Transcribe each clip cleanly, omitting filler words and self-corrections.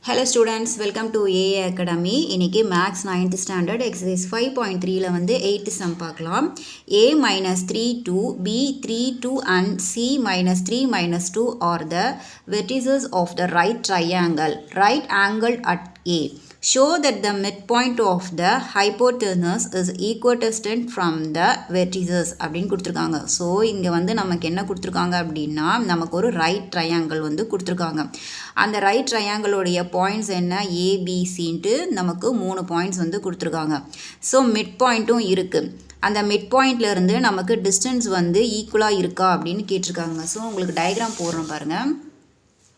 Hello students, welcome to AA Academy. இன்னைக்கு Max 9th standard exercise 5.3ல வந்து 8th sum பார்க்கலாம். A minus 3 2, B 3 2 and C minus 3 minus 2 are the vertices of the right triangle. Right angle at A. Show that the midpoint of the hypotenuse is equidistant from the vertices அப்படின்னு கொடுத்துருக்காங்க. So இங்கே வந்து நமக்கு என்ன கொடுத்துருக்காங்க அப்படின்னா நமக்கு ஒரு ரைட் ட்ரையாங்கிள் வந்து கொடுத்துருக்காங்க. அந்த ரைட் ட்ரையாங்கிளோடைய பாயிண்ட்ஸ் என்ன ஏபிசின்ட்டு நமக்கு 3 பாயிண்ட்ஸ் வந்து கொடுத்துருக்காங்க. ஸோ மிட் பாயிண்ட்டும் இருக்குது. அந்த மிட் பாயிண்ட்லேருந்து நமக்கு டிஸ்டன்ஸ் வந்து ஈக்குவலாக இருக்கா அப்படின்னு கேட்டிருக்காங்க. ஸோ உங்களுக்கு டயக்ராம் போடுறோம் பாருங்கள்.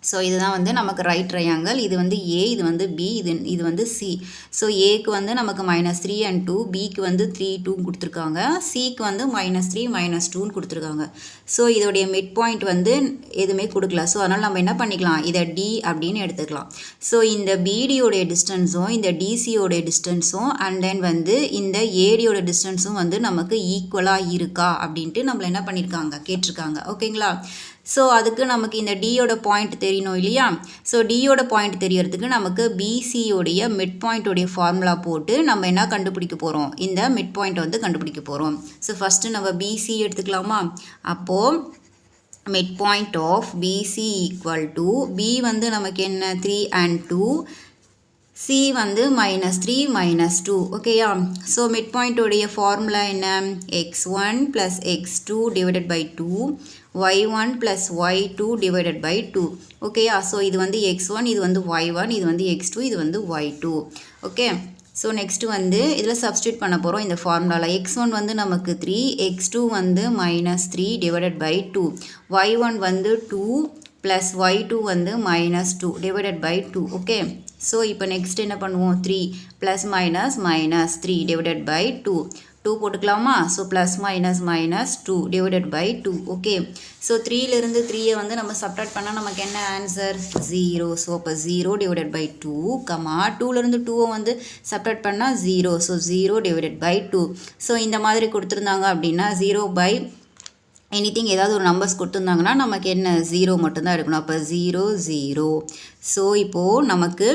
ஸோ இதுதான் வந்து நமக்கு ரைட் ட்ரையாங்கிள். இது வந்து ஏ, இது வந்து பி, இது வந்து சி. ஸோ ஏக்கு வந்து நமக்கு -3 and 2, பிக்கு வந்து 3 2 கொடுத்துருக்காங்க, சிக்கு வந்து -3 -2 கொடுத்துருக்காங்க. ஸோ இதோடைய மிட் பாயிண்ட் வந்து எதுவுமே கொடுக்கல. ஸோ அதனால் நம்ம என்ன பண்ணிக்கலாம், இதை டி அப்படின்னு எடுத்துக்கலாம். ஸோ இந்த பிடியோடைய டிஸ்டன்ஸும் இந்த டிசியோடைய டிஸ்டன்ஸும் அண்ட் தென் வந்து இந்த ஏடியோட டிஸ்டன்ஸும் வந்து நமக்கு ஈக்குவலாக இருக்கா அப்படின்ட்டு நம்மளை என்ன பண்ணியிருக்காங்க கேட்டிருக்காங்க. ஓகேங்களா? ஸோ அதுக்கு நமக்கு இந்த டியோட பாயிண்ட் தெரியணும் இல்லையா? ஸோ டியோட பாயிண்ட் தெரியறதுக்கு நமக்கு பிசியோடைய மிட் பாயிண்ட்டோடைய ஃபார்முலா போட்டு நம்ம என்ன கண்டுபிடிக்க போகிறோம், இந்த மிட் பாயிண்ட் வந்து கண்டுபிடிக்க போகிறோம். ஸோ ஃபஸ்ட்டு நம்ம பிசி எடுத்துக்கலாமா? அப்போது mid point of PC equal to P வந்து நமக்கு என்ன 3 and 2, சி வந்து -3 -2. ஓகேயா? ஸோ மிட் பாயிண்ட்டோடைய ஃபார்முலா என்ன, x1 + x2 divided by 2, y1 + y2 divided by 2. ஓகேயா? ஸோ இது வந்து x1, இது வந்து y1, இது வந்து x2, இது வந்து y2. ஓகே. ஸோ நெக்ஸ்ட்டு வந்து இதில் சப்ஸ்டியூட் பண்ண போகிறோம் இந்த ஃபார்முலாவில். x1 வந்து நமக்கு 3, x2 வந்து -3 டிவைடட் பை 2, y1 வந்து 2 ப்ளஸ் y2 வந்து -2 டிவைடட் பை 2. ஓகே. ஸோ இப்போ நெக்ஸ்ட் என்ன பண்ணுவோம், 3 ப்ளஸ் -3 டிவைடட் பை 2 போட்டுக்கலாமா? So plus -2 divided by 2. Okay. So 3லேருந்து 3யை வந்து நம்ம சப்ட்ராக்ட் பண்ணால் நமக்கு என்ன ஆன்சர், 0. ஸோ அப்போ 0 டிவைடட் பை 2, 2லேருந்து 2வை வந்து சப்ட்ராக்ட் பண்ணால் 0. So 0 divided by 2. ஸோ இந்த மாதிரி கொடுத்துருந்தாங்க அப்படின்னா 0 பை எனிதிங் ஏதாவது ஒரு நம்பர்ஸ் கொடுத்துருந்தாங்கன்னா நமக்கு என்ன 0 மட்டும்தான் எடுக்கணும். அப்போ 0 0. ஸோ இப்போது நமக்கு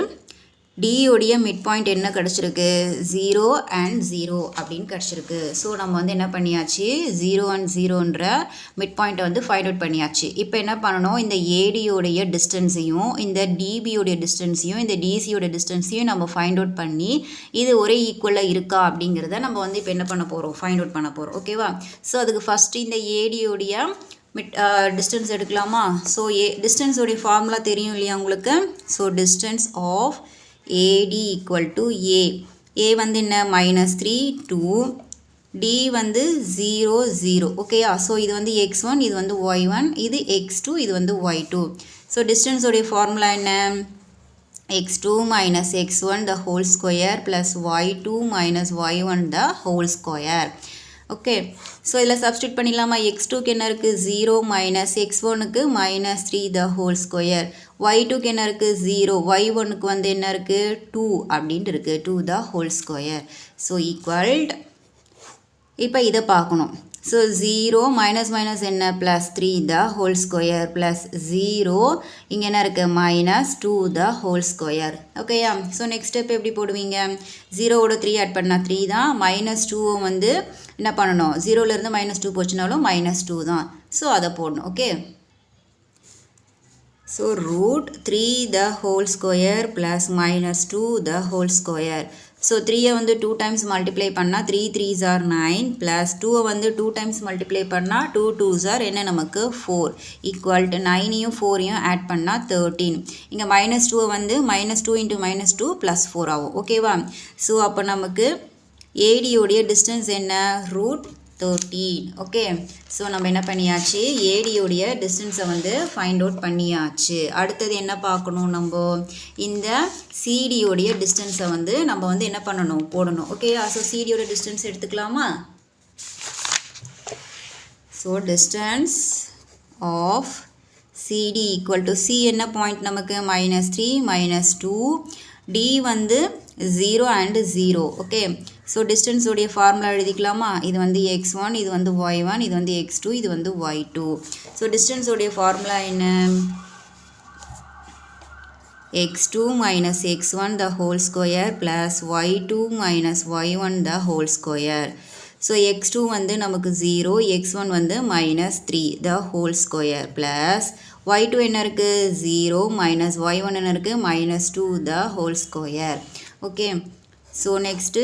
டியோடைய மிட் பாயிண்ட் என்ன கிடச்சிருக்கு, 0 and 0 அப்படின்னு கிடச்சிருக்கு. ஸோ நம்ம வந்து என்ன பண்ணியாச்சு, 0 and 0ன்ற மிட் பாயிண்ட்டை வந்து ஃபைண்ட் அவுட் பண்ணியாச்சு. இப்போ என்ன பண்ணணும், இந்த ஏடியோடைய டிஸ்டன்ஸையும் இந்த டிபியோடைய டிஸ்டன்ஸையும் இந்த டிசியோட டிஸ்டன்ஸையும் நம்ம ஃபைண்ட் அவுட் பண்ணி இது ஒரே ஈக்குவலாக இருக்கா அப்படிங்கிறத நம்ம வந்து இப்போ என்ன பண்ண போகிறோம், ஃபைண்ட் அவுட் பண்ண போகிறோம். ஓகேவா? ஸோ அதுக்கு ஃபஸ்ட்டு இந்த ஏடியோடைய டிஸ்டன்ஸ் எடுக்கலாமா? ஸோ டிஸ்டன்ஸோடைய ஃபார்முலா தெரியும் இல்லையா உங்களுக்கு? So distance of AD equal to A. A வந்து என்ன -3 2, D வந்து 0 0. ஓகேயா? ஸோ இது வந்து x1, இது வந்து y1, இது x2, இது வந்து y2. ஸோ டிஸ்டன்ஸோடைய ஃபார்முலா என்ன, x2 minus x1 the whole square plus y2 minus y1 the whole square. Okay. So இதில் சப்ஸ்டியூட் பண்ணிடலாமா? x2க்கு என்ன இருக்குது, 0 மைனஸ் x1க்கு -3 the whole square, y2க்கு என்ன இருக்குது 0, y1க்கு வந்து என்ன இருக்குது 2 அப்படின்ட்டு இருக்குது, 2 the whole square. ஸோ ஈக்குவல்ட். இப்போ இதை பார்க்கணும். ஸோ 0 மைனஸ் என்ன +3 the whole square ப்ளஸ் 0 இங்கே என்ன இருக்குது -2 the whole square. ஓகேயா? ஸோ நெக்ஸ்ட் ஸ்டெப் எப்படி போடுவீங்க, 0வோட 3 ஆட் பண்ணால் 3 தான், -2 வந்து என்ன பண்ணணும், 0லேருந்து -2 போச்சுனாலும் -2 தான். ஸோ அதை போடணும். Okay. So √3 the whole square plus -2 the whole square. So 3யை வந்து 2 டைம்ஸ் மல்டிப்ளை பண்ணால் 3 3s are 9 ப்ளஸ் 2வை வந்து 2 டைம்ஸ் மல்டிப்ளை பண்ணால் 2 2s are என்ன நமக்கு 4 ஈக்குவல் டு 9யும் 4யும் ஆட் பண்ணால் 13. இங்கே -2வை வந்து -2 × -2 ப்ளஸ் 4 ஆகும். ஓகேவா? ஸோ அப்போ நமக்கு ஏடியோடைய டிஸ்டன்ஸ் என்ன, √13. ஓகே. ஸோ நம்ம என்ன பண்ணியாச்சு, ஏடியோடைய டிஸ்டன்ஸை வந்து ஃபைண்ட் அவுட் பண்ணியாச்சு. அடுத்தது என்ன பார்க்கணும், நம்ம இந்த சிடியோடைய டிஸ்டன்ஸை வந்து நம்ம வந்து என்ன பண்ணணும், போடணும். ஓகே. ஸோ சிடியோட டிஸ்டன்ஸ் எடுத்துக்கலாமா? So distance of CD equal to C என்ன பாயிண்ட் நமக்கு -3 -2, டி வந்து 0 and 0. ஓகே. ஸோ டிஸ்டன்ஸோடைய ஃபார்முலா எழுதிக்கலாமா? இது வந்து x1, இது வந்து y1, இது வந்து x2, இது வந்து y2. ஸோ டிஸ்டன்ஸோடைய ஃபார்முலா என்ன, x2 minus x1 the whole square plus y2 minus y1 the whole square. So x2 வந்து நமக்கு 0, x1 வந்து minus 3 the whole square plus y2 என்ன இருக்கு 0 minus y1 என்ன இருக்கு minus 2 the whole square. Okay. So next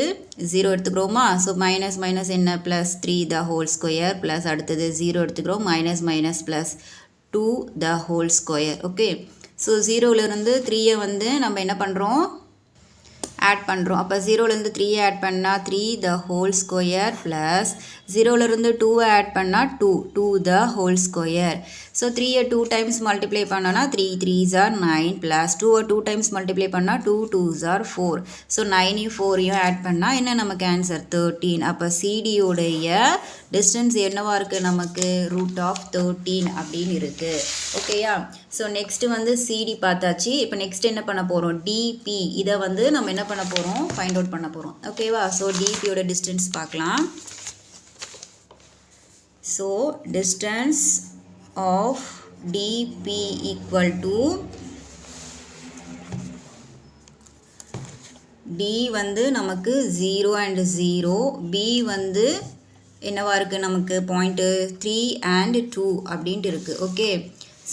0 எடுத்துக்கிறோமா so minus minus என்ன plus 3 the whole square plus அடுத்தது 0 எடுத்துக்கிறோம் minus minus plus 2 the whole square. Okay. So 0லேருந்து 3 வந்து நம்ம என்ன பண்ணுறோம் ஆட் பண்ணுறோம் அப்போ 0லேருந்து 3 ஆட் பண்ணால் 3 the whole square plus 0லேருந்து 2 ஆட் பண்ணால் 2 the whole square. So 3 2 times multiply பண்ணோன்னா 3 3s are 9 plus 2 2 times multiply பண்ணால் 2 2s are 4. ஸோ 9 4 ஆட் பண்ணால் என்ன நமக்கு ஆன்சர் 13. அப்போ சிடியோடைய டிஸ்டன்ஸ் என்னவா இருக்குது நமக்கு √13 அப்படின்னு இருக்குது. ஓகேயா ஸோ நெக்ஸ்ட்டு வந்து சிடி பார்த்தாச்சு. இப்போ நெக்ஸ்ட் என்ன பண்ண போகிறோம் டிபி இதை வந்து நம்ம என்ன பண்ண போகிறோம் ஃபைண்ட் அவுட் பண்ண போகிறோம். ஓகேவா ஸோ டிபியோட டிஸ்டன்ஸ் பார்க்கலாம். So distance of DP equal to D வந்து நமக்கு 0 and 0 பி வந்து என்னவா இருக்குது நமக்கு பாயிண்ட்டு 3 and 2 அப்படின்ட்டு இருக்குது. ஓகே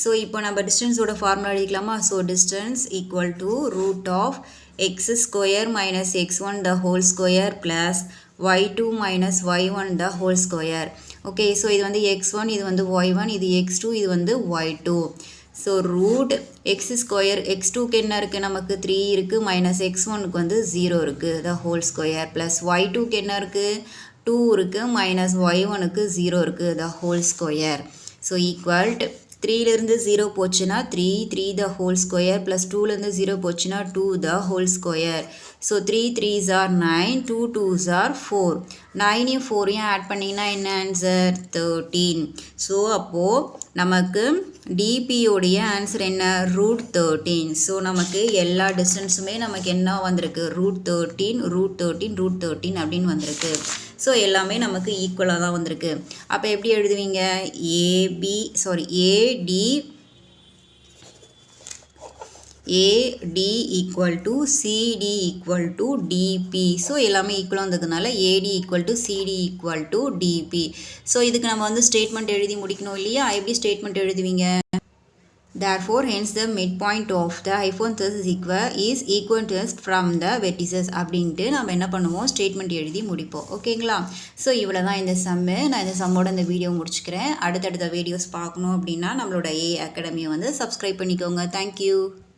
ஸோ இப்போ நம்ம டிஸ்டன்ஸோட ஃபார்முலா எழுதிக்கலாமா. So distance equal to x square minus x1 the whole square plus y2 minus y1 the whole square. Okay so இது வந்து x1 இது வந்து y1 இது x2 இது வந்து y2. ஸோ x square x2க்கு என்ன இருக்குது நமக்கு 3 இருக்குது மைனஸ் x1க்கு வந்து 0 இருக்குது the whole square plus y2க்கு என்ன இருக்குது 2 இருக்குது மைனஸ் y1க்கு 0 இருக்குது the whole square. So equal 3லேருந்து 0 போச்சுன்னா 3 the whole square plus 2லேருந்து 0 போச்சுன்னா 2 the whole square. So 3 3s are 9 2 2s are 4. 9 4 add பண்ணிங்கன்னா என்ன ஆன்சர் 13. ஸோ அப்போது நமக்கு டிபியோடைய ஆன்சர் என்ன √13. ஸோ நமக்கு எல்லா டிஸ்டன்ஸுமே நமக்கு என்ன வந்திருக்கு √13 அப்படின்னு வந்திருக்கு. ஸோ எல்லாமே நமக்கு ஈக்குவலாக தான் வந்திருக்கு. அப்போ எப்படி எழுதுவீங்க AD equal to CD equal to DB. So எல்லாமே ஈக்குவலாக வந்ததுனால AD equal to CD equal to DB. So இதுக்கு நம்ம வந்து ஸ்டேட்மெண்ட் எழுதி முடிக்கணும் இல்லையா. எப்படி ஸ்டேட்மெண்ட் எழுதுவீங்க therefore hence the midpoint of the hypotenuse is equidistant from the vertices அப்படின்ட்டு நம்ம என்ன பண்ணுவோம் ஸ்டேட்மெண்ட் எழுதி முடிப்போம். ஓகேங்களா ஸோ இவ்வளோ தான் இந்த சம்மு. நான் இந்த சம்மோட இந்த வீடியோ முடிச்சுக்கிறேன். அடுத்தடுத்த வீடியோஸ் பார்க்கணும் அப்படின்னா நம்மளோட ஏ அகாடமியை வந்து சப்ஸ்கிரைப் பண்ணிக்கோங்க. தேங்க்யூ.